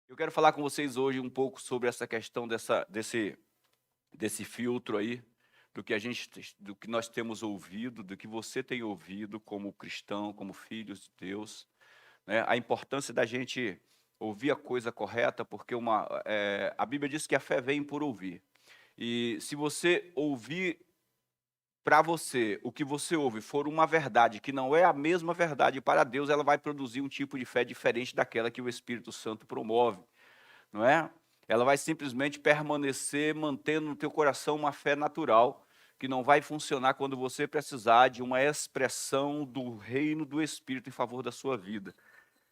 Eu quero falar com vocês hoje um pouco sobre essa questão desse filtro aí, do que nós temos ouvido, do que você tem ouvido como cristão, como filhos de Deus, né? A importância da gente ouvir a coisa correta, porque a Bíblia diz que a fé vem por ouvir. E se você ouvir para você, o que você ouve for uma verdade que não é a mesma verdade para Deus, ela vai produzir um tipo de fé diferente daquela que o Espírito Santo promove, não é? Ela vai simplesmente permanecer mantendo no teu coração uma fé natural, que não vai funcionar quando você precisar de uma expressão do reino do Espírito em favor da sua vida.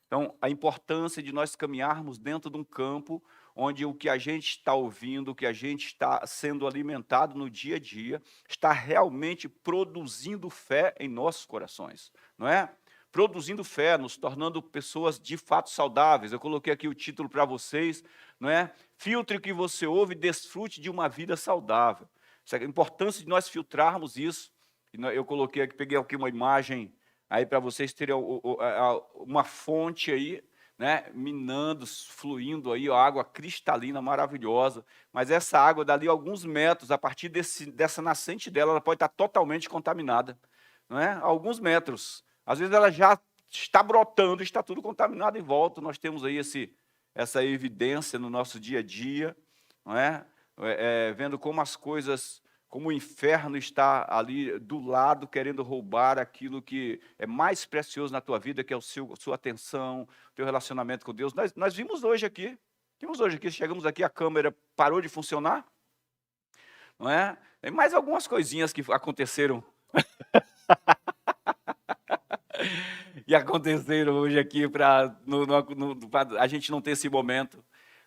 Então, a importância de nós caminharmos dentro de um campo onde o que a gente está ouvindo, o que a gente está sendo alimentado no dia a dia, está realmente produzindo fé em nossos corações, não é? Produzindo fé, nos tornando pessoas de fato saudáveis. Eu coloquei aqui o título para vocês, não é? Filtre o que você ouve e desfrute de uma vida saudável. A importância de nós filtrarmos isso. Eu coloquei aqui, peguei aqui uma imagem aí para vocês terem uma fonte aí, né, minando, fluindo aí, a água cristalina maravilhosa, mas essa água dali a alguns metros, a partir dessa nascente dela, ela pode estar totalmente contaminada, não é? A alguns metros. Às vezes ela já está brotando, está tudo contaminado em volta. Nós temos aí essa evidência no nosso dia a dia, não é? Vendo como as coisas, como o inferno está ali do lado, querendo roubar aquilo que é mais precioso na tua vida, que é sua atenção, o teu relacionamento com Deus. Nós vimos hoje aqui, chegamos aqui, a câmera parou de funcionar, não é? Tem mais algumas coisinhas que aconteceram e aconteceram hoje aqui para a gente não ter esse momento.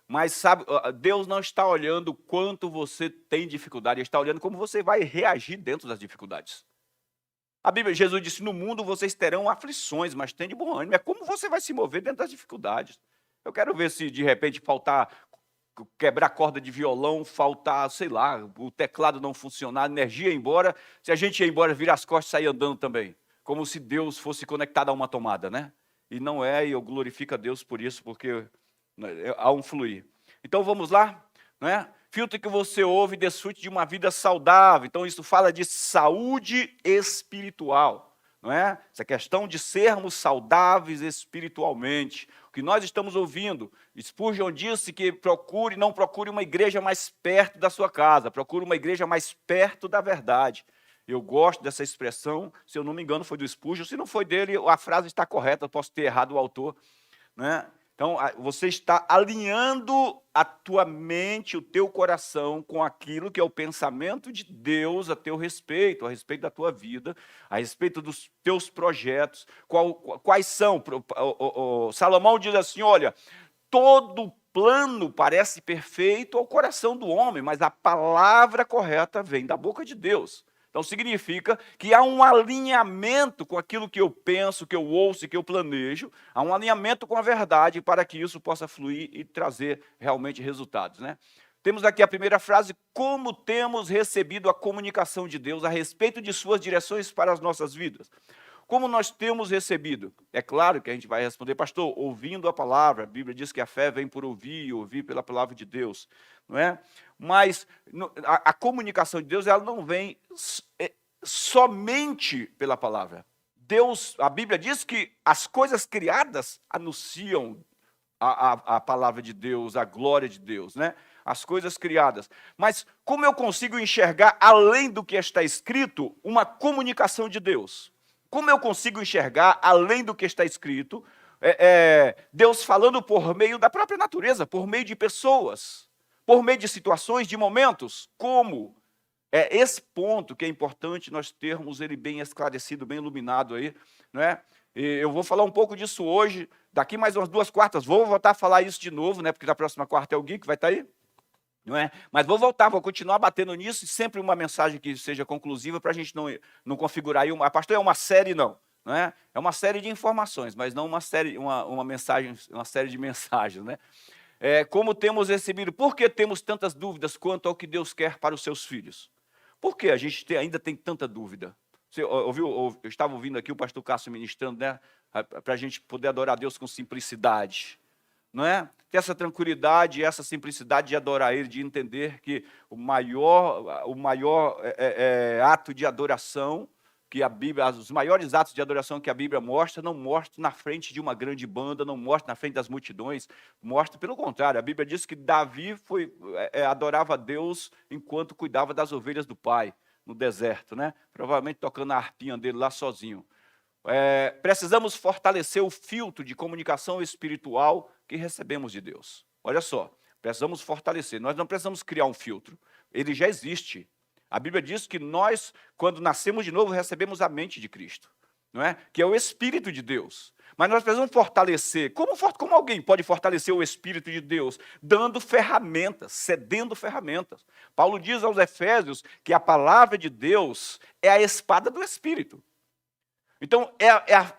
Mas sabe, Deus não está olhando quanto você tem dificuldade, Ele está olhando como você vai reagir dentro das dificuldades. A Bíblia, Jesus disse: no mundo vocês terão aflições, mas tem de bom ânimo. É como você vai se mover dentro das dificuldades. Eu quero ver se de repente faltar, quebrar corda de violão, faltar, sei lá, o teclado não funcionar, a energia ir embora, se a gente ir embora, virar as costas e sair andando também. Como se Deus fosse conectado a uma tomada, né? E não é, e eu glorifico a Deus por isso, porque há um fluir. Então vamos lá, né? Filtre que você ouve e desfrute de uma vida saudável. Então isso fala de saúde espiritual, não é? Essa questão de sermos saudáveis espiritualmente. O que nós estamos ouvindo, Spurgeon disse que não procure uma igreja mais perto da sua casa, procure uma igreja mais perto da verdade. Eu gosto dessa expressão, se eu não me engano foi do Spurgeon, se não foi dele, a frase está correta, eu posso ter errado o autor, né? Então, você está alinhando a tua mente, o teu coração com aquilo que é o pensamento de Deus a teu respeito, a respeito da tua vida, a respeito dos teus projetos. Quais são? Salomão diz assim, olha, todo plano parece perfeito ao coração do homem, mas a palavra correta vem da boca de Deus. Então significa que há um alinhamento com aquilo que eu penso, que eu ouço e que eu planejo, há um alinhamento com a verdade para que isso possa fluir e trazer realmente resultados, né? Temos aqui a primeira frase: como temos recebido a comunicação de Deus a respeito de suas direções para as nossas vidas. Como nós temos recebido? É claro que a gente vai responder, pastor, ouvindo a palavra. A Bíblia diz que a fé vem por ouvir e ouvir pela palavra de Deus, não é? Mas a comunicação de Deus, ela não vem somente pela palavra. Deus, a Bíblia diz que as coisas criadas anunciam a palavra de Deus, a glória de Deus, né? As coisas criadas. Mas como eu consigo enxergar, além do que está escrito, uma comunicação de Deus? Como eu consigo enxergar, além do que está escrito, Deus falando por meio da própria natureza, por meio de pessoas, por meio de situações, de momentos? Como? É esse ponto que é importante nós termos ele bem esclarecido, bem iluminado aí, não é? E eu vou falar um pouco disso hoje, daqui mais umas 2 quartas, vou voltar a falar isso de novo, né? Porque na próxima quarta é o Gui que vai estar aí, não é? Mas vou voltar, vou continuar batendo nisso, e sempre uma mensagem que seja conclusiva para a gente não configurar aí pastor, é uma série, não é? É uma série de informações, mas não uma série, uma mensagem, uma série de mensagens, né? Como temos recebido, por que temos tantas dúvidas quanto ao que Deus quer para os seus filhos? Por que a gente ainda tem tanta dúvida? Você ouviu, eu estava ouvindo aqui o pastor Cássio ministrando, né? Para a gente poder adorar a Deus com simplicidade. não é? Ter essa tranquilidade, essa simplicidade de adorar Ele, de entender que o maior ato de adoração que a Bíblia, os maiores atos de adoração que a Bíblia mostra, não mostra na frente de uma grande banda, não mostra na frente das multidões, mostra pelo contrário. A Bíblia diz que Davi adorava a Deus enquanto cuidava das ovelhas do pai, no deserto, né? Provavelmente tocando a harpinha dele lá sozinho. Precisamos fortalecer o filtro de comunicação espiritual que recebemos de Deus. Olha só, precisamos fortalecer. Nós não precisamos criar um filtro, ele já existe. A Bíblia diz que nós, quando nascemos de novo, recebemos a mente de Cristo, não é? Que é o Espírito de Deus. Mas nós precisamos fortalecer. Como alguém pode fortalecer o Espírito de Deus? Dando ferramentas, cedendo ferramentas. Paulo diz aos Efésios que a palavra de Deus é a espada do Espírito. Então,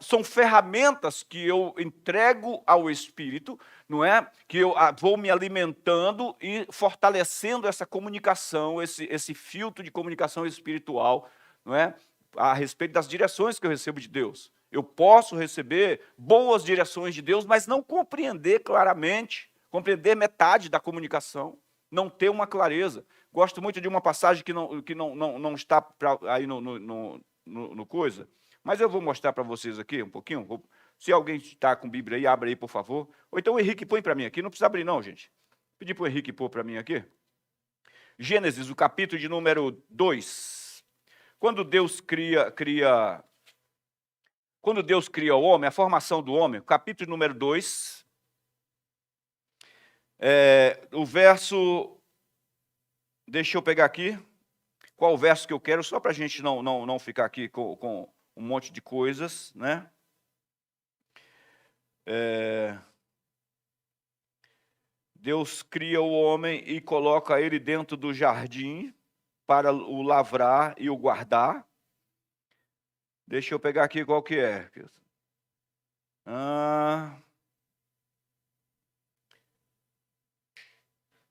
são ferramentas que eu entrego ao Espírito, não é? Que eu vou me alimentando e fortalecendo essa comunicação, esse filtro de comunicação espiritual, não é? A respeito das direções que eu recebo de Deus. Eu posso receber boas direções de Deus, mas não compreender claramente, compreender metade da comunicação, não ter uma clareza. Gosto muito de uma passagem que não está aí no coisa. Mas eu vou mostrar para vocês aqui um pouquinho. Se alguém está com Bíblia aí, abre aí, por favor. Ou então o Henrique põe para mim aqui. Não precisa abrir não, gente. Pedi para o Henrique pôr para mim aqui. Gênesis, o capítulo de número 2. Quando Deus cria o homem, a formação do homem, capítulo número 2, o verso... Deixa eu pegar aqui. Qual o verso que eu quero, só para a gente não ficar aqui com um monte de coisas, né? Deus cria o homem e coloca ele dentro do jardim para o lavrar e o guardar. Deixa eu pegar aqui qual que é.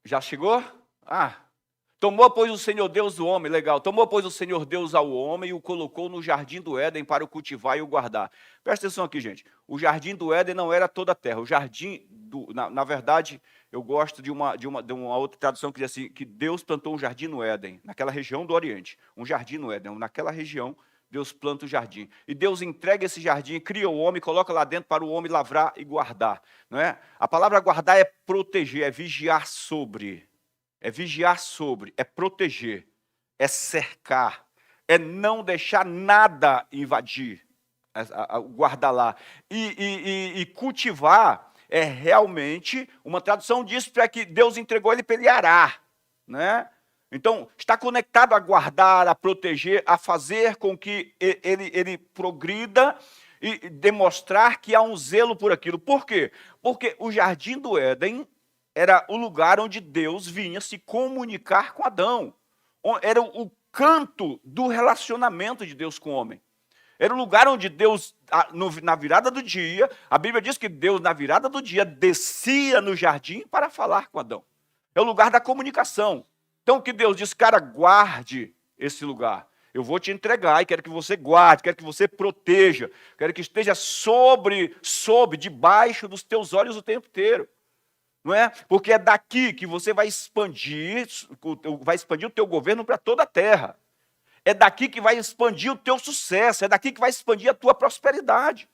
Já chegou? Tomou, pois, o Senhor Deus o homem, legal. Tomou, pois, o Senhor Deus ao homem e o colocou no jardim do Éden para o cultivar e o guardar. Presta atenção aqui, gente. O jardim do Éden não era toda a terra. O jardim, na verdade, eu gosto de uma outra tradução que diz assim, que Deus plantou um jardim no Éden, naquela região do Oriente. Um jardim no Éden, naquela região, Deus planta o jardim. E Deus entrega esse jardim, cria o homem, coloca lá dentro para o homem lavrar e guardar. Não é? A palavra guardar é proteger, é vigiar sobre... é proteger, é cercar, é não deixar nada invadir, guardar lá. E cultivar é realmente, uma tradução diz para que Deus entregou ele para ele arar, né? Então, está conectado a guardar, a proteger, a fazer com que ele progrida e demonstrar que há um zelo por aquilo. Por quê? Porque o jardim do Éden era o lugar onde Deus vinha se comunicar com Adão. Era o canto do relacionamento de Deus com o homem. Era o lugar onde Deus, na virada do dia, a Bíblia diz que Deus, na virada do dia, descia no jardim para falar com Adão. É o lugar da comunicação. Então, o que Deus diz, cara, guarde esse lugar. Eu vou te entregar e quero que você guarde, quero que você proteja, quero que esteja debaixo dos teus olhos o tempo inteiro. Não é? Porque é daqui que você vai expandir o teu governo para toda a terra. É daqui que vai expandir o teu sucesso, é daqui que vai expandir a tua prosperidade.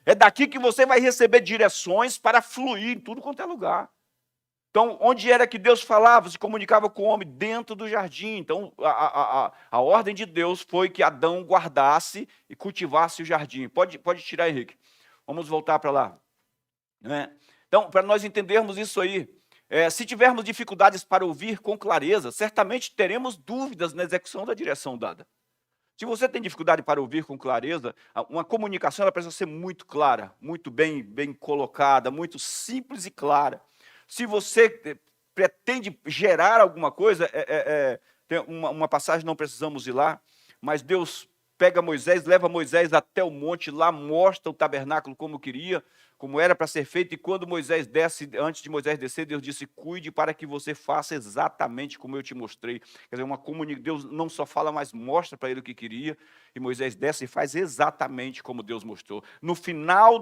É daqui que você vai receber direções para fluir em tudo quanto é lugar. Então, onde era que Deus falava, se comunicava com o homem? Dentro do jardim. Então, a ordem de Deus foi que Adão guardasse e cultivasse o jardim. Pode tirar, Henrique. Vamos voltar para lá. Né? Então, para nós entendermos isso aí, se tivermos dificuldades para ouvir com clareza, certamente teremos dúvidas na execução da direção dada. Se você tem dificuldade para ouvir com clareza, uma comunicação ela precisa ser muito clara, muito bem colocada, muito simples e clara. Se você pretende gerar alguma coisa, tem uma passagem, não precisamos ir lá, mas Deus pega Moisés, leva Moisés até o monte, lá mostra o tabernáculo como queria, como era para ser feito, e quando Moisés desce, antes de Moisés descer, Deus disse, cuide para que você faça exatamente como eu te mostrei. Quer dizer, Deus não só fala, mas mostra para ele o que queria, e Moisés desce e faz exatamente como Deus mostrou. No final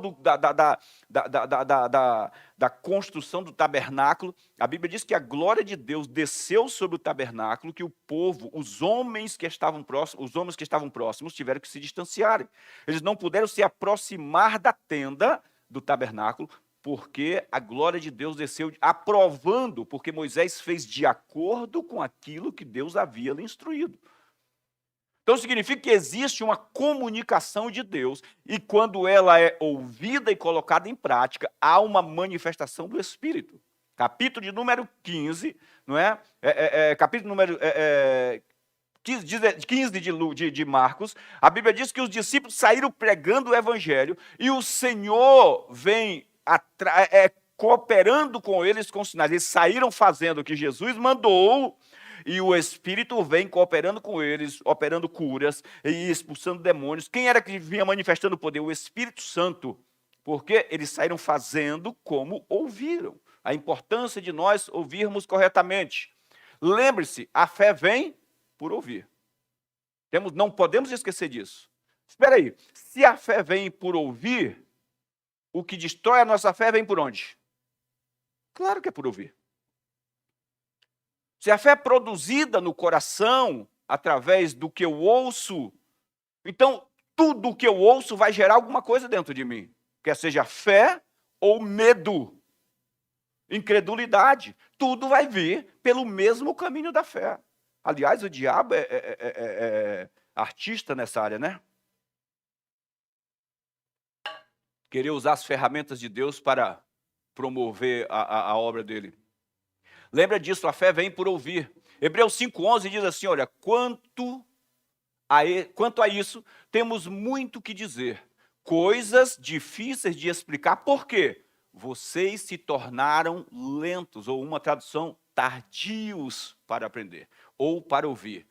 da construção do tabernáculo, a Bíblia diz que a glória de Deus desceu sobre o tabernáculo, que o povo, os homens que estavam próximos tiveram que se distanciarem. Eles não puderam se aproximar da tenda do tabernáculo, porque a glória de Deus desceu, aprovando, porque Moisés fez de acordo com aquilo que Deus havia lhe instruído. Então significa que existe uma comunicação de Deus, e quando ela é ouvida e colocada em prática, há uma manifestação do Espírito. Capítulo de número 15, não é? Capítulo número 15 de Marcos, a Bíblia diz que os discípulos saíram pregando o evangelho e o Senhor vem cooperando com eles com sinais. Eles saíram fazendo o que Jesus mandou e o Espírito vem cooperando com eles, operando curas e expulsando demônios. Quem era que vinha manifestando o poder? O Espírito Santo, porque eles saíram fazendo como ouviram. A importância de nós ouvirmos corretamente. Lembre-se, a fé vem por ouvir. Não podemos esquecer disso. Espera aí, se a fé vem por ouvir, o que destrói a nossa fé vem por onde? Claro que é por ouvir. Se a fé é produzida no coração, através do que eu ouço, então tudo o que eu ouço vai gerar alguma coisa dentro de mim. Quer seja fé ou medo, incredulidade. Tudo vai vir pelo mesmo caminho da fé. Aliás, o diabo é artista nessa área, né? Querer usar as ferramentas de Deus para promover a obra dele. Lembra disso, a fé vem por ouvir. Hebreus 5,11 diz assim, olha, quanto a isso, temos muito que dizer, coisas difíceis de explicar. Por quê? Vocês se tornaram lentos, ou uma tradução, tardios para aprender, ou para ouvir.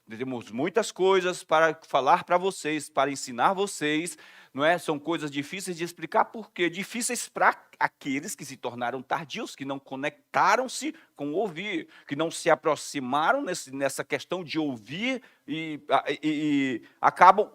Temos muitas coisas para falar para vocês, para ensinar vocês, não é? São coisas difíceis de explicar, por quê? Difíceis para aqueles que se tornaram tardios, que não conectaram-se com o ouvir, que não se aproximaram nessa questão de ouvir e acabam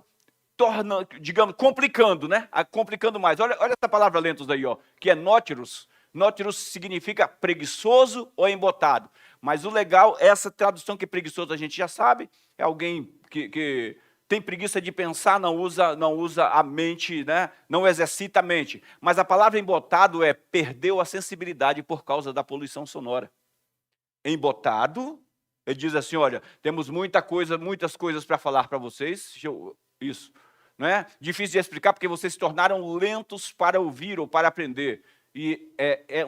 tornando, digamos, complicando, né? Complicando mais. Olha essa palavra lentos aí, ó, que é nótiros. Nótiros significa preguiçoso ou embotado. Mas o legal, essa tradução que é preguiçoso a gente já sabe, é alguém que tem preguiça de pensar, não usa a mente, né? Não exercita a mente. Mas a palavra embotado perdeu a sensibilidade por causa da poluição sonora. Embotado, ele diz assim, olha, temos muitas coisas para falar para vocês, isso, não é? Difícil de explicar porque vocês se tornaram lentos para ouvir ou para aprender. E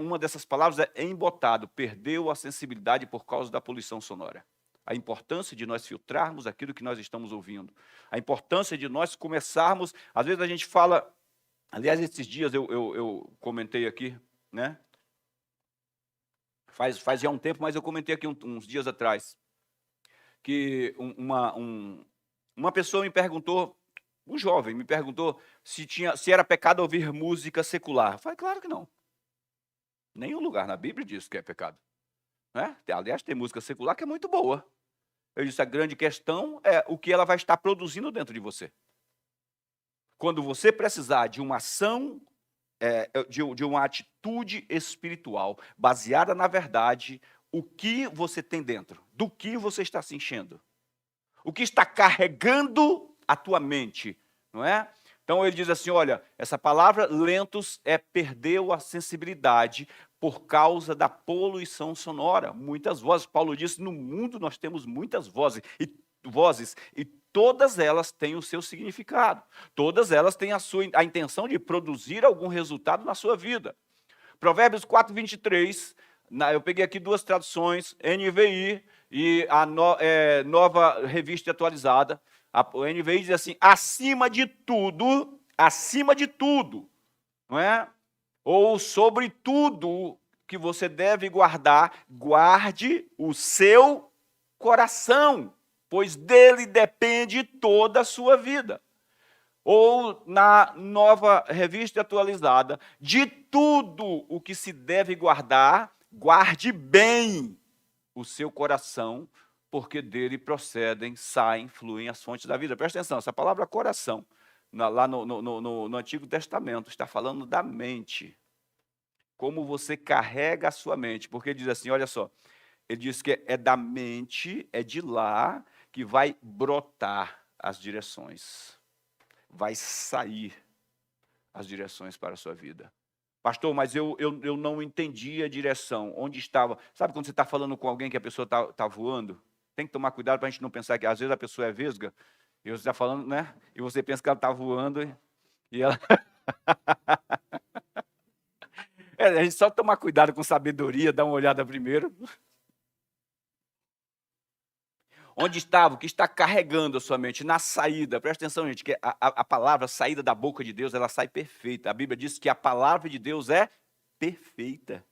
uma dessas palavras é embotado, perdeu a sensibilidade por causa da poluição sonora. A importância de nós filtrarmos aquilo que nós estamos ouvindo. A importância de nós começarmos, às vezes a gente fala, aliás, esses dias eu comentei aqui, né? Faz já um tempo, mas eu comentei aqui uns dias atrás, que uma pessoa me perguntou, um jovem me perguntou se era pecado ouvir música secular. Eu falei, claro que não. Nenhum lugar na Bíblia diz que é pecado. Né? Aliás, tem música secular que é muito boa. Eu disse, a grande questão é o que ela vai estar produzindo dentro de você. Quando você precisar de uma ação, de uma atitude espiritual, baseada na verdade, o que você tem dentro, do que você está se enchendo, o que está carregando a tua mente, não é? Então ele diz assim, olha, essa palavra lentos perdeu a sensibilidade por causa da poluição sonora. Muitas vozes, Paulo disse, no mundo nós temos muitas vozes, e todas elas têm o seu significado. Todas elas têm a intenção de produzir algum resultado na sua vida. Provérbios 4:23, eu peguei aqui duas traduções, NVI e a Nova Revista Atualizada. A NVI diz assim, acima de tudo, não é? Ou sobre tudo que você deve guardar, guarde o seu coração, pois dele depende toda a sua vida. ou na Nova Revista Atualizada, de tudo o que se deve guardar, guarde bem o seu coração, porque dele procedem, saem, fluem as fontes da vida. Presta atenção, essa palavra coração, lá no Antigo Testamento, está falando da mente. Como você carrega a sua mente. Porque ele diz assim, olha só, ele diz que é da mente, é de lá que vai brotar as direções. Vai sair as direções para a sua vida. Pastor, mas eu não entendi a direção, onde estava. Sabe quando você está falando com alguém que a pessoa está voando? Tem que tomar cuidado para a gente não pensar que às vezes a pessoa é vesga, e você está falando, né? E você pensa que ela está voando, e ela... a gente só tomar cuidado com sabedoria, dar uma olhada primeiro. Onde estava, o que está carregando a sua mente? Na saída. Presta atenção, gente, que a palavra saída da boca de Deus, ela sai perfeita. A Bíblia diz que a palavra de Deus é perfeita.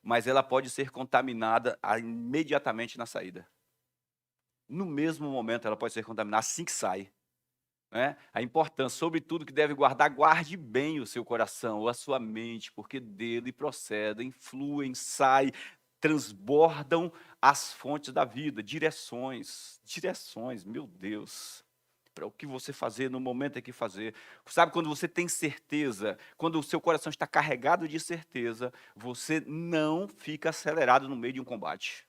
Mas ela pode ser contaminada imediatamente na saída. No mesmo momento ela pode ser contaminada, assim que sai. Né? A importância, sobretudo que deve guardar, guarde bem o seu coração, ou a sua mente, porque dele procedem, fluem, saem, transbordam as fontes da vida, direções, meu Deus, para o que você fazer no momento em que fazer. Sabe, quando você tem certeza, quando o seu coração está carregado de certeza, você não fica acelerado no meio de um combate.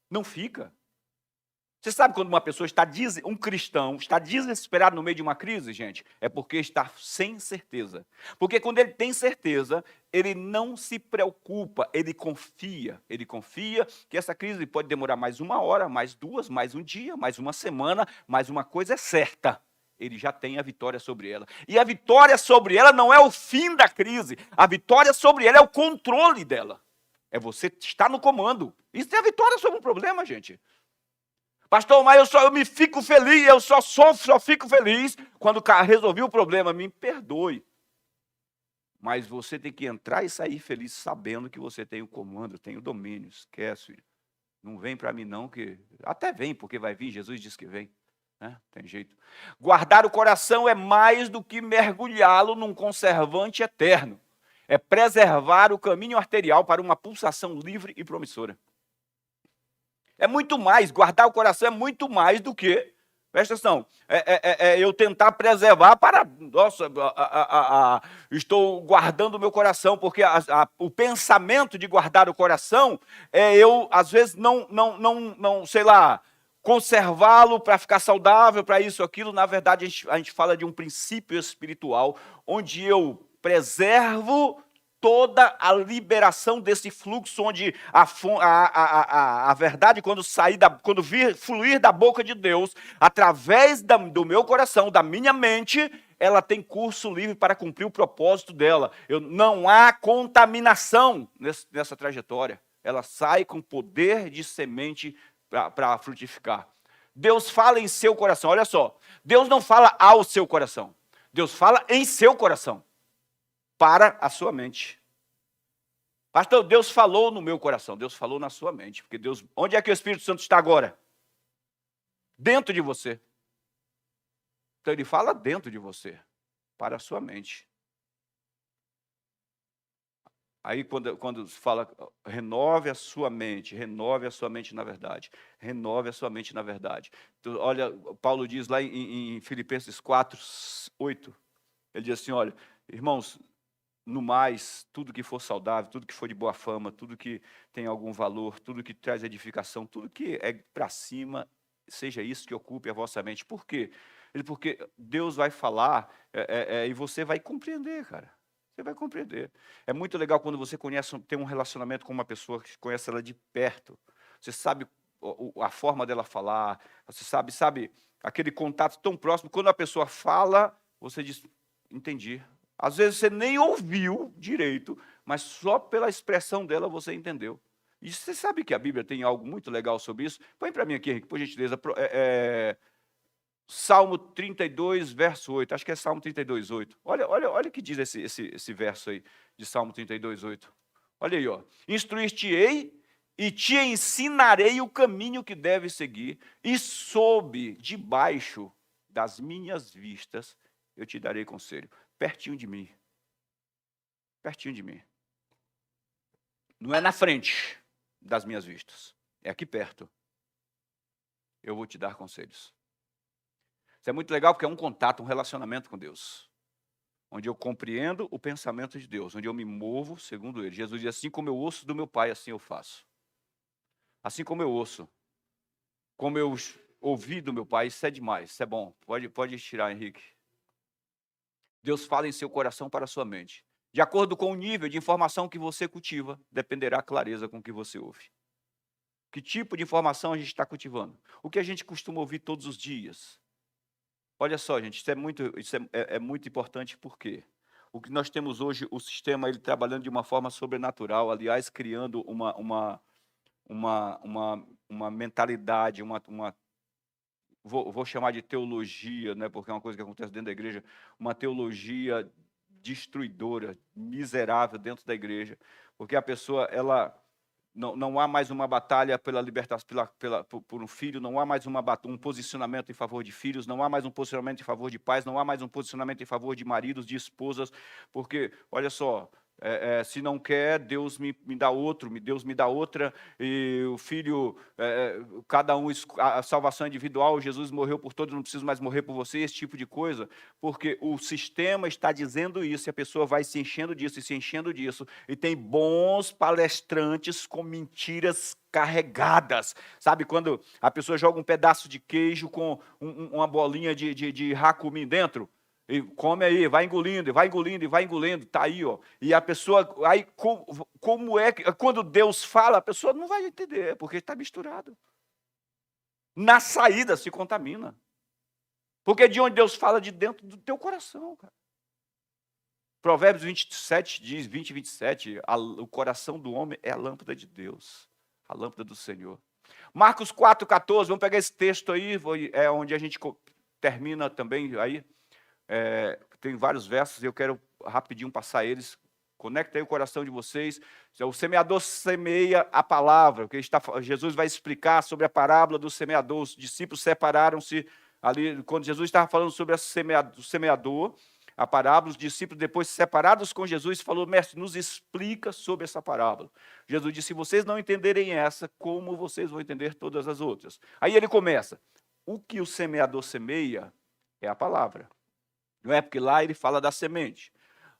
Não fica. Você sabe quando uma pessoa um cristão, está desesperado no meio de uma crise, gente? É porque está sem certeza. Porque quando ele tem certeza, ele não se preocupa, ele confia. Ele confia que essa crise pode demorar mais 1 hora, mais 2, mais 1 dia, mais 1 semana, mas uma coisa é certa. Ele já tem a vitória sobre ela. E a vitória sobre ela não é o fim da crise. A vitória sobre ela é o controle dela. É você estar no comando. Isso é a vitória sobre o problema, gente. Pastor, mas eu me fico feliz, eu só sofro, só fico feliz quando resolvi o problema. Me perdoe. Mas você tem que entrar e sair feliz sabendo que você tem o comando, tem o domínio. Esquece, filho. Não vem para mim não, que até vem, porque vai vir, Jesus diz que vem. Né? Tem jeito. Guardar o coração é mais do que mergulhá-lo num conservante eterno. É preservar o caminho arterial para uma pulsação livre e promissora. É muito mais, guardar o coração é muito mais do que, presta atenção, eu tentar preservar para, nossa, estou guardando o meu coração, porque o pensamento de guardar o coração é eu, às vezes, não sei lá, conservá-lo para ficar saudável, para isso, aquilo. Na verdade, a gente fala de um princípio espiritual, onde eu preservo toda a liberação desse fluxo, onde a verdade, quando fluir da boca de Deus, através do meu coração, da minha mente, ela tem curso livre para cumprir o propósito dela. Não há contaminação nessa trajetória. Ela sai com poder de semente para frutificar. Deus fala em seu coração, olha só. Deus não fala ao seu coração. Deus fala em seu coração. Para a sua mente. Pastor, Deus falou no meu coração, Deus falou na sua mente, porque Deus, onde é que o Espírito Santo está agora? Dentro de você. Então ele fala dentro de você, para a sua mente. Aí quando fala, renove a sua mente na verdade, renove a sua mente na verdade. Então, olha, Paulo diz lá em Filipenses 4:8, ele diz assim, olha, irmãos, no mais, tudo que for saudável, tudo que for de boa fama, tudo que tem algum valor, tudo que traz edificação, tudo que é para cima, seja isso que ocupe a vossa mente. Por quê? Porque Deus vai falar e você vai compreender, cara. Você vai compreender. É muito legal quando você tem um relacionamento com uma pessoa, que conhece ela de perto. Você sabe a forma dela falar, você sabe aquele contato tão próximo. Quando a pessoa fala, você diz, entendi. Às vezes você nem ouviu direito, mas só pela expressão dela você entendeu. E você sabe que a Bíblia tem algo muito legal sobre isso? Põe para mim aqui, Henrique, por gentileza. Salmo 32, verso 8. Acho que é Salmo 32, 8. Olha o que diz esse verso aí, de Salmo 32, 8. Olha aí, ó. Instruir-te-ei e te ensinarei o caminho que deves seguir, e sob, debaixo das minhas vistas, eu te darei conselho. Pertinho de mim. Pertinho de mim. Não é na frente das minhas vistas. É aqui perto. Eu vou te dar conselhos. Isso é muito legal porque é um contato, um relacionamento com Deus. Onde eu compreendo o pensamento de Deus, onde eu me movo segundo Ele. Jesus diz, assim como eu ouço do meu Pai, assim eu faço. Assim como eu ouço, como eu ouvi do meu Pai, isso é demais, isso é bom. Pode tirar, Henrique. Deus fala em seu coração para a sua mente. De acordo com o nível de informação que você cultiva, dependerá a clareza com que você ouve. Que tipo de informação a gente está cultivando? O que a gente costuma ouvir todos os dias? Olha só, gente, isso é muito importante, porque o que nós temos hoje, o sistema, ele trabalhando de uma forma sobrenatural, aliás, criando uma mentalidade, vou chamar de teologia, né, porque é uma coisa que acontece dentro da igreja, uma teologia destruidora, miserável dentro da igreja, porque a pessoa, não há mais uma batalha pela libertação, por um filho, não há mais um posicionamento em favor de filhos, não há mais um posicionamento em favor de pais, não há mais um posicionamento em favor de maridos, de esposas, porque, olha só, se não quer, Deus me dá outro, Deus me dá outra, e o filho, cada um, a salvação individual, Jesus morreu por todos, não preciso mais morrer por você, esse tipo de coisa, porque o sistema está dizendo isso, e a pessoa vai se enchendo disso, e se enchendo disso, e tem bons palestrantes com mentiras carregadas, sabe, quando a pessoa joga um pedaço de queijo com uma bolinha de racumim dentro, e come aí, vai engolindo, e vai engolindo, e vai engolindo, está aí, ó. E a pessoa, aí como é que, quando Deus fala, a pessoa não vai entender, porque está misturado. Na saída se contamina. Porque de onde Deus fala, de dentro do teu coração, cara. Provérbios 27 diz, 20 e 27, o coração do homem é a lâmpada de Deus, a lâmpada do Senhor. Marcos 4,14, vamos pegar esse texto aí, é onde a gente termina também aí. Tem vários versos, eu quero rapidinho passar eles. Conecta aí o coração de vocês. O semeador semeia a palavra. Jesus vai explicar sobre a parábola do semeador. Os discípulos separaram-se ali, quando Jesus estava falando sobre o semeador, a parábola, os discípulos, depois separados com Jesus, falou, mestre, nos explica sobre essa parábola. Jesus disse, se vocês não entenderem essa, como vocês vão entender todas as outras? Aí ele começa, o que o semeador semeia é a palavra. Não é? Porque lá ele fala da semente.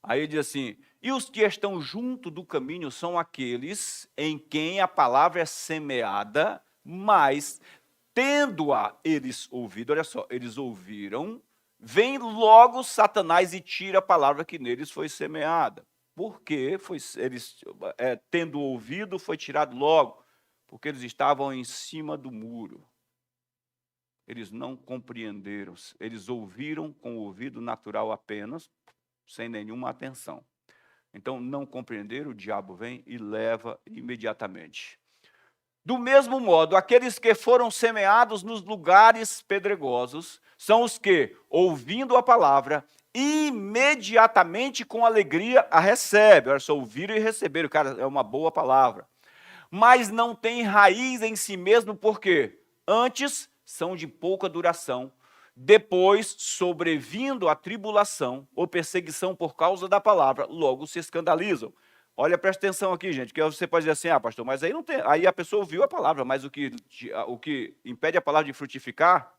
Aí ele diz assim, e os que estão junto do caminho são aqueles em quem a palavra é semeada, mas tendo-a eles ouvido, olha só, eles ouviram, vem logo Satanás e tira a palavra que neles foi semeada. Por quê? Tendo ouvido, foi tirado logo, porque eles estavam em cima do muro. Eles não compreenderam, eles ouviram com o ouvido natural apenas, sem nenhuma atenção. Então, não compreenderam, o diabo vem e leva imediatamente. Do mesmo modo, aqueles que foram semeados nos lugares pedregosos, são os que, ouvindo a palavra, imediatamente com alegria a recebem. Olha só, ouviram e receberam, cara, é uma boa palavra. Mas não tem raiz em si mesmo, por quê? Antes são de pouca duração, depois, sobrevindo a tribulação ou perseguição por causa da palavra, logo se escandalizam. Olha, presta atenção aqui, gente, que você pode dizer assim, pastor, mas aí não tem, aí a pessoa ouviu a palavra, mas o que impede a palavra de frutificar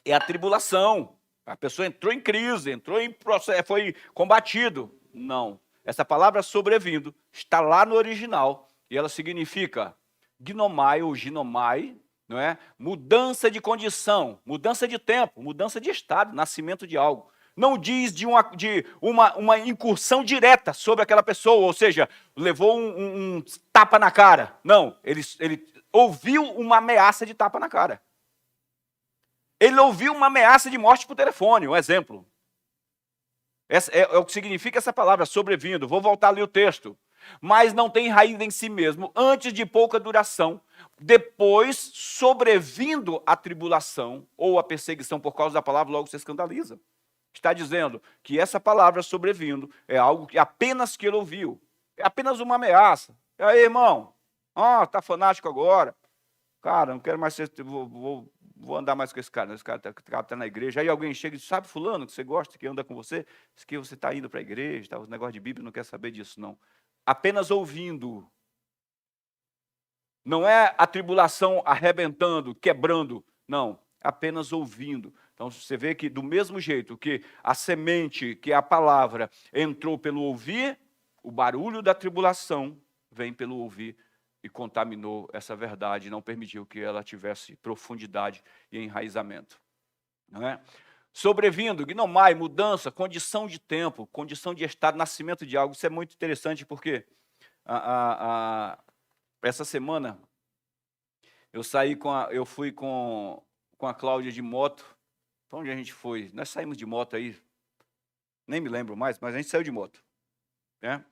é a tribulação. A pessoa entrou em crise, entrou em processo, foi combatido. Não, essa palavra sobrevindo está lá no original e ela significa gnomai ou ginomai, não é? Mudança de condição, mudança de tempo, mudança de estado, nascimento de algo. Não diz de uma incursão direta sobre aquela pessoa, ou seja, levou um tapa na cara. Não, ele ouviu uma ameaça de tapa na cara. Ele ouviu uma ameaça de morte por telefone, um exemplo. É o que significa essa palavra, sobrevindo. Vou voltar ali o texto. Mas não tem raiz em si mesmo, antes de pouca duração, depois, sobrevindo a tribulação ou a perseguição por causa da palavra, logo se escandaliza. Está dizendo que essa palavra sobrevindo é algo que apenas que ele ouviu, é apenas uma ameaça. E aí, irmão, está fanático agora? Cara, não quero mais ser, vou vou andar mais com esse cara, esse cara está na igreja. Aí alguém chega e diz, sabe fulano, que você gosta, que anda com você? Diz que você está indo para a igreja, tá, os negócios de Bíblia, não quer saber disso, não. Apenas ouvindo. Não é a tribulação arrebentando, quebrando, não, apenas ouvindo. Então, você vê que do mesmo jeito que a semente, que é a palavra, entrou pelo ouvir, o barulho da tribulação vem pelo ouvir e contaminou essa verdade, não permitiu que ela tivesse profundidade e enraizamento. Não é? Sobrevindo, gnomai, mudança, condição de tempo, condição de estado, nascimento de algo. Isso é muito interessante porque essa semana eu fui com a Cláudia de moto. Para onde a gente foi? Nós saímos de moto aí, nem me lembro mais, mas a gente saiu de moto. Né?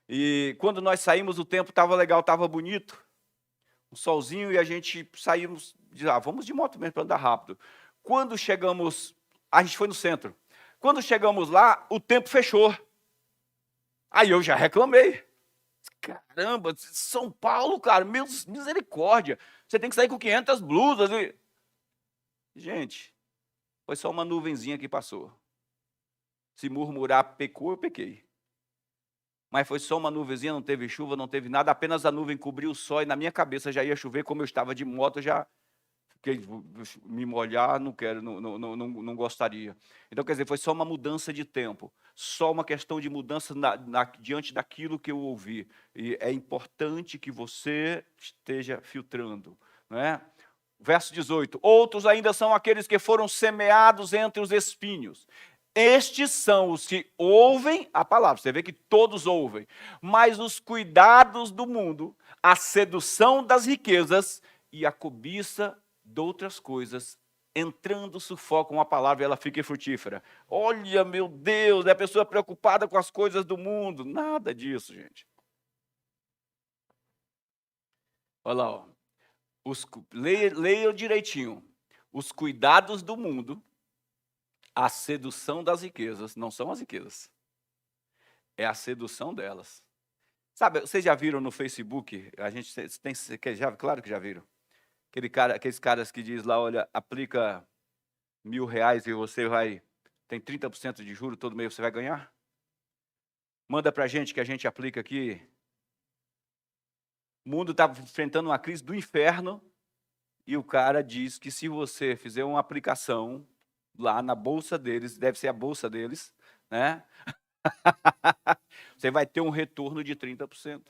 E quando nós saímos, o tempo estava legal, estava bonito, um solzinho, e a gente saímos, vamos de moto mesmo para andar rápido. Quando chegamos, a gente foi no centro. Quando chegamos lá, o tempo fechou. Aí eu já reclamei. Caramba, São Paulo, cara, misericórdia. Você tem que sair com 500 blusas. Gente, foi só uma nuvenzinha que passou. Se murmurar pecou, eu pequei. Mas foi só uma nuvenzinha, não teve chuva, não teve nada, apenas a nuvem cobriu o sol e na minha cabeça já ia chover, como eu estava de moto, já fiquei, me molhar, não quero, não gostaria. Então, quer dizer, foi só uma mudança de tempo, só uma questão de mudança diante daquilo que eu ouvi. E é importante que você esteja filtrando, não é? Verso 18, outros ainda são aqueles que foram semeados entre os espinhos. Estes são os que ouvem a palavra, você vê que todos ouvem, mas os cuidados do mundo, a sedução das riquezas e a cobiça de outras coisas, entrando sufocam a palavra e ela fica infrutífera. Olha, meu Deus, é a pessoa preocupada com as coisas do mundo. Nada disso, gente. Olha lá, ó. Leia direitinho. Os cuidados do mundo, a sedução das riquezas, não são as riquezas, é a sedução delas. Sabe, vocês já viram no Facebook, a gente tem, claro que já viram, aqueles caras que diz lá, olha, aplica R$1.000 e você tem 30% de juro, todo mês você vai ganhar? Manda pra gente que a gente aplica aqui. O mundo está enfrentando uma crise do inferno e o cara diz que se você fizer uma aplicação lá na bolsa deles, deve ser a bolsa deles, né? Você vai ter um retorno de 30%.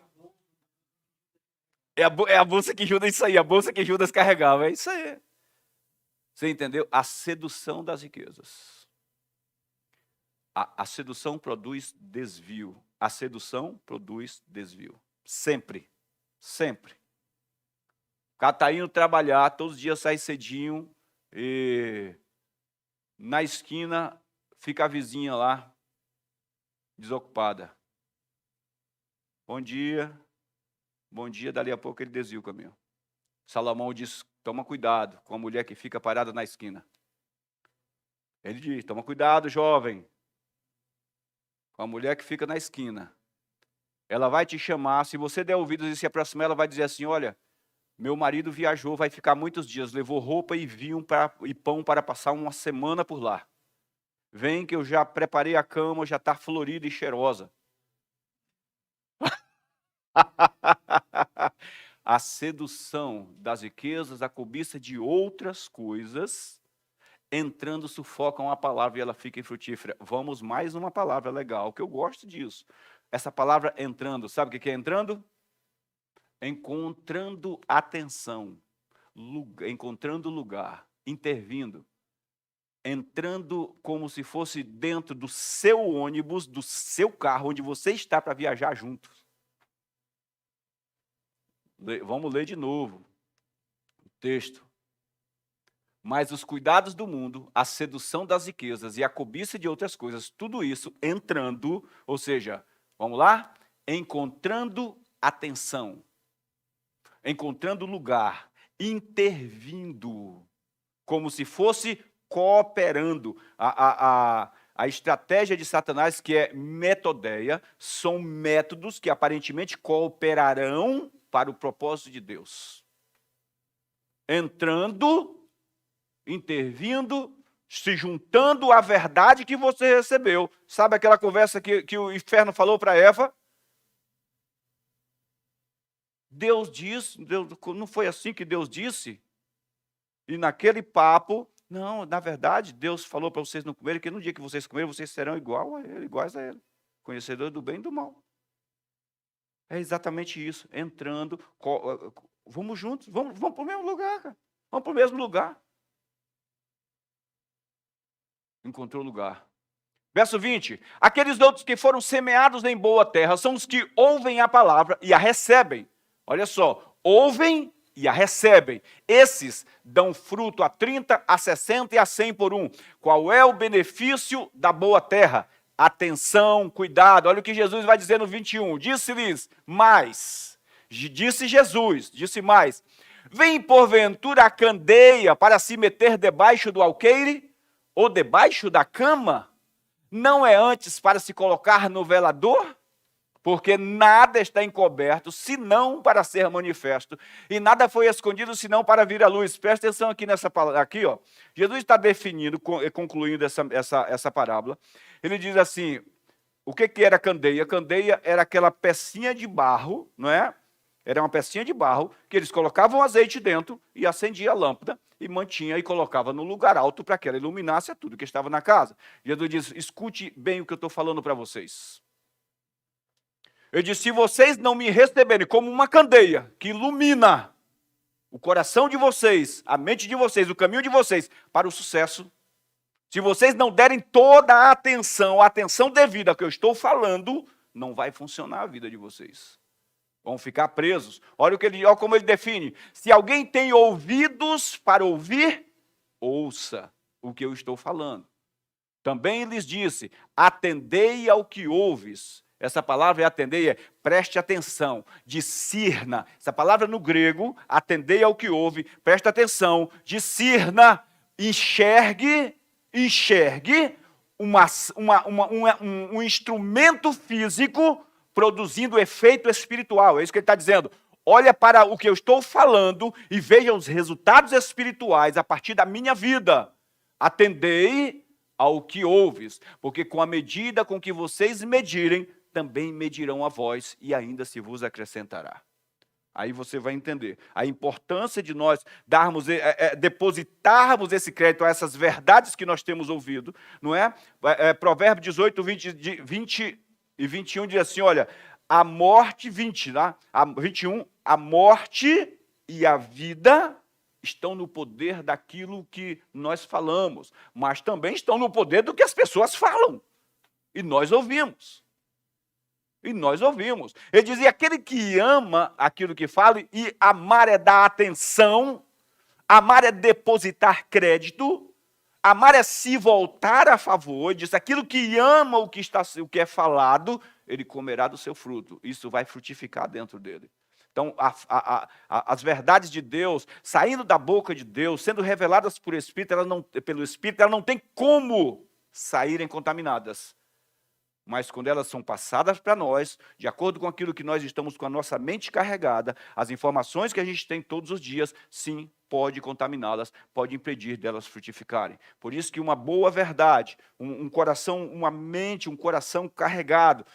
É a bolsa que Judas, isso aí, a bolsa que Judas carregava, é isso aí. Você entendeu? A sedução das riquezas. A sedução produz desvio. A sedução produz desvio. Sempre. Sempre. O cara está indo trabalhar, todos os dias sai cedinho e na esquina fica a vizinha lá, desocupada. Bom dia, dali a pouco ele desvia o caminho. Salomão diz, toma cuidado com a mulher que fica parada na esquina. Ele diz, toma cuidado, jovem, com a mulher que fica na esquina. Ela vai te chamar, se você der ouvidos e se aproximar, ela vai dizer assim, olha, meu marido viajou, vai ficar muitos dias, levou roupa e vinho e pão para passar uma semana por lá. Vem que eu já preparei a cama, já está florida e cheirosa. A sedução das riquezas, a cobiça de outras coisas, entrando sufocam a palavra e ela fica infrutífera. Vamos mais uma palavra legal, que eu gosto disso. Essa palavra entrando, sabe o que é entrando? Encontrando atenção, encontrando lugar, intervindo. Entrando como se fosse dentro do seu ônibus, do seu carro, onde você está para viajar juntos. Vamos ler de novo o texto. Mas os cuidados do mundo, a sedução das riquezas e a cobiça de outras coisas, tudo isso entrando, ou seja, vamos lá? Encontrando atenção, encontrando lugar, intervindo, como se fosse cooperando. A estratégia de Satanás, que é metodeia, são métodos que aparentemente cooperarão para o propósito de Deus. Entrando intervindo, se juntando à verdade que você recebeu. Sabe aquela conversa que o inferno falou para Eva? Deus não foi assim que Deus disse? E naquele papo, não, na verdade, Deus falou para vocês não comerem, que no dia que vocês comerem, vocês serão iguais a ele, conhecedores do bem e do mal. É exatamente isso, entrando, vamos juntos, vamos para o mesmo lugar, cara. Vamos para o mesmo lugar. Encontrou lugar. Verso 20, aqueles outros que foram semeados em boa terra são os que ouvem a palavra e a recebem. Olha só, ouvem e a recebem. Esses dão fruto a 30, a 60 e a 100 por um. Qual é o benefício da boa terra? Atenção, cuidado. Olha o que Jesus vai dizer no 21. Disse-lhes mais. Disse Jesus, disse mais. Vem porventura a candeia para se meter debaixo do alqueire ou debaixo da cama? Não é antes para se colocar no velador? Porque nada está encoberto, senão para ser manifesto. E nada foi escondido, senão para vir à luz. Presta atenção aqui nessa palavra. Aqui, ó. Jesus está definindo, concluindo essa parábola. Ele diz assim, o que era candeia? Candeia era aquela pecinha de barro, não é? Era uma pecinha de barro, que eles colocavam azeite dentro e acendia a lâmpada e mantinha e colocava no lugar alto para que ela iluminasse tudo que estava na casa. Jesus diz, escute bem o que eu estou falando para vocês. Ele disse, se vocês não me receberem como uma candeia que ilumina o coração de vocês, a mente de vocês, o caminho de vocês para o sucesso, se vocês não derem toda a atenção devida ao que eu estou falando, não vai funcionar a vida de vocês. Vão ficar presos. Olha como ele define. Se alguém tem ouvidos para ouvir, ouça o que eu estou falando. Também lhes disse, atendei ao que ouves. Essa palavra atendei é preste atenção, discirna. Essa palavra no grego, atendei ao que ouve, preste atenção, discirna, enxergue um instrumento físico produzindo efeito espiritual. É isso que ele está dizendo. Olha para o que eu estou falando e veja os resultados espirituais a partir da minha vida. Atendei ao que ouves, porque com a medida com que vocês medirem, também medirão a vós e ainda se vos acrescentará. Aí você vai entender a importância de nós depositarmos esse crédito a essas verdades que nós temos ouvido, não é? Provérbio 18, 20 e 21 diz assim, olha, a morte, 21, a morte e a vida estão no poder daquilo que nós falamos, mas também estão no poder do que as pessoas falam. E nós ouvimos. Ele dizia, aquele que ama aquilo que fala, e amar é dar atenção, amar é depositar crédito, amar é se voltar a favor. Ele diz, aquilo que ama o que é falado, ele comerá do seu fruto. Isso vai frutificar dentro dele. Então, as verdades de Deus, saindo da boca de Deus, sendo reveladas pelo Espírito, elas não têm como saírem contaminadas. Mas quando elas são passadas para nós, de acordo com aquilo que nós estamos com a nossa mente carregada, as informações que a gente tem todos os dias, sim, pode contaminá-las, pode impedir delas frutificarem. Por isso que uma boa verdade, um coração, uma mente, um coração carregado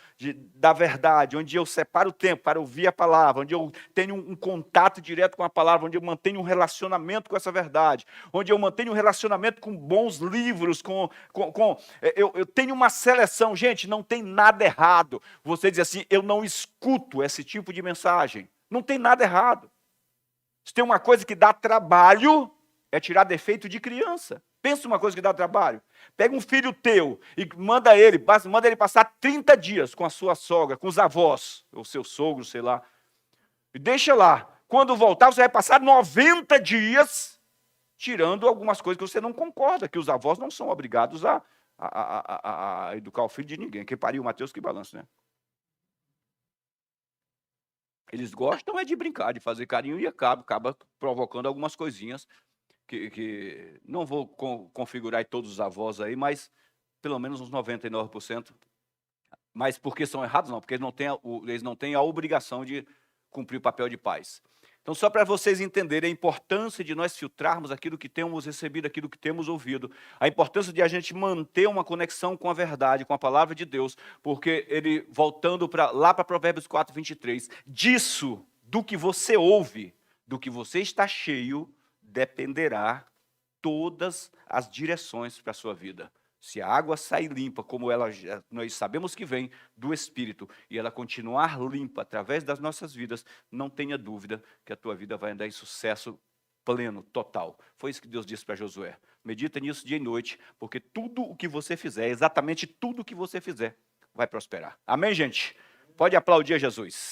da verdade, onde eu separo o tempo para ouvir a palavra, onde eu tenho um contato direto com a palavra, onde eu mantenho um relacionamento com essa verdade, onde eu mantenho um relacionamento com bons livros, eu tenho uma seleção. Gente, não tem nada errado você dizer assim, eu não escuto esse tipo de mensagem. Não tem nada errado. Se tem uma coisa que dá trabalho, é tirar defeito de criança. Pensa uma coisa que dá trabalho. Pega um filho teu e manda ele passar 30 dias com a sua sogra, com os avós, ou seu sogro, sei lá. E deixa lá. Quando voltar, você vai passar 90 dias tirando algumas coisas que você não concorda, que os avós não são obrigados a educar o filho de ninguém. Quem pariu o Mateus que balança, né? Eles gostam de brincar, de fazer carinho e acaba provocando algumas coisinhas que não vou configurar todos os avós aí, mas pelo menos uns 99%. Mas porque são errados? Não, porque eles não têm a obrigação de cumprir o papel de pais. Então, só para vocês entenderem a importância de nós filtrarmos aquilo que temos recebido, aquilo que temos ouvido, a importância de a gente manter uma conexão com a verdade, com a palavra de Deus, porque ele, voltando lá para Provérbios 4, 23, disso, do que você ouve, do que você está cheio, dependerá todas as direções para a sua vida. Se a água sair limpa, como nós sabemos que vem do Espírito, e ela continuar limpa através das nossas vidas, não tenha dúvida que a tua vida vai andar em sucesso pleno, total. Foi isso que Deus disse para Josué. Medita nisso dia e noite, porque tudo o que você fizer, exatamente tudo o que você fizer, vai prosperar. Amém, gente? Pode aplaudir a Jesus.